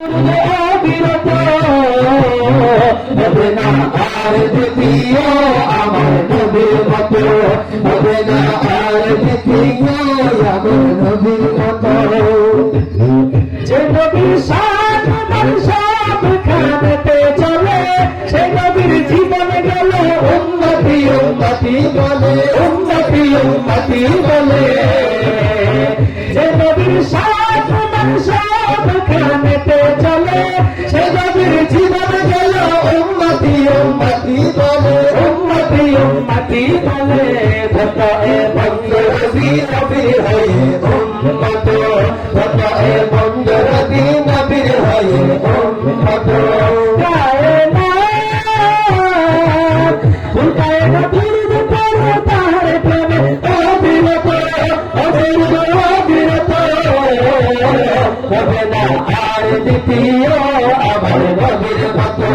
অবিরত হবে না আর দ্বিতীয় আমার নবীর মতো, হবে না আর দ্বিতীয় আমার নবীর মতো। যে নবীর সাথ সব খানেতে চলে, সে নবীর জীবন গেল উন্নতি উন্নতি বলে, উন্নতি উন্নতি বলে। যে নবীর সাথ সব খানেতে চলে, সে নবীর জীবন গেল উন্নতি উন্নতি বলে, উন্নতি উন্নতি বলে। ধত এ বন্ধ রবি নবীর হয়ে উন্নত, ধত এ বন্ধ রবি নবীর হয়ে উন্নত। গায়ে না উল্টায় না দুর্গ পড়ে তাহার প্রেমে অবিরত, অবিরত অবিরত। হবে না আর দ্বিতীয় আমার নবীর মতো,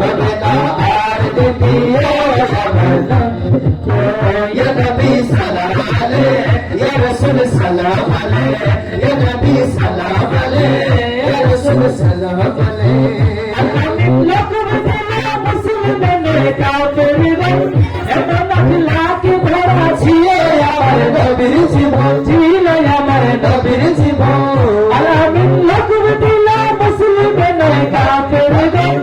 হবে না আর দ্বিতীয় আমার ইয়া নবী সালাম আলাইহি, ইয়া রাসূল সালাম আলাইহি, ইয়া নবী সালাম আলাইহি, ইয়া রাসূল সালাম আলাইহি। আমার নবীর জীবন ছিল, আমার নবীর জীবন। আলামিন লোক দিল মুসলিম কাফের গণ,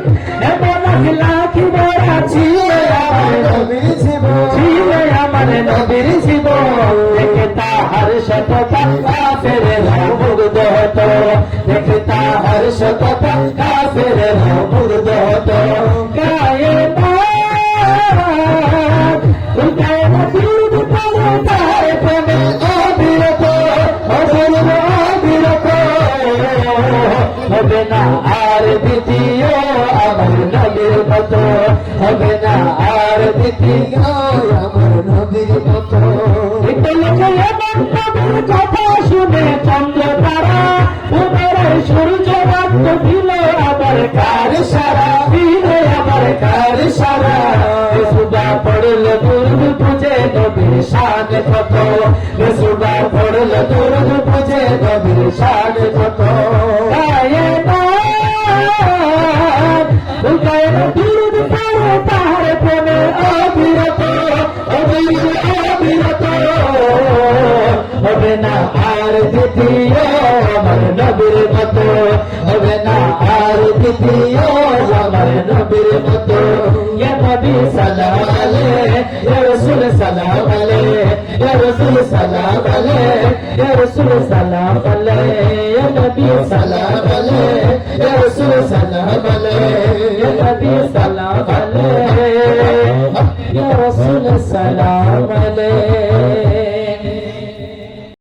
এমন লাখ বড়া ছিল আমার নবীর জীবন, ছিল আমার নবীর জীবন। দেখে তাহার শততা কাফেরেরা মুগ্ধ হতো, দেখে তাহার শততা কাফেরেরা মুগ্ধ হতো। গায়ে না উল্টায় না দুর্গ পড়ে তাহার প্রেমে অবিরত, অবিরত অবিরত। হবে না আর দ্বিতীয় আমার নবীর মতো, হবে না আর দ্বিতীয় আমার নবীর মতো। এমন নবীর কথা শুনে চন্দ্র তারা পুনরায় সূর্য রাত দিল আবার কার সারা, দিল আবার কার সারা। সুদা পড়ল দুর্গ পুজে নবীর শান কত, সুদা পড়ল দুর্গ পুজে নবীর শান কত। গায়ে না গায়ে না দুর্গ পড়ে তাহার প্রেমে অবিরত, অবিরত অবিরত। হবে না আর দ্বিতীয় আমার নবীর মতো, হবে না আর দ্বিতীয় আমার নবীর মতো। ইয়া নবী সালাম আলাইহি, ইয়া রাসূল সালাম আলাইহি, ইয়া রাসূল সালাম আলাইহি, ইয়া রাসূল সালাম আলাইহি, ইয়া নবী সালাম আলাইহি, ইয়া রাসূল সালাম আলাইহি, ইয়া নবী সালাম আলাইহি, ইয়া রাসূল সালাম আলাইহি।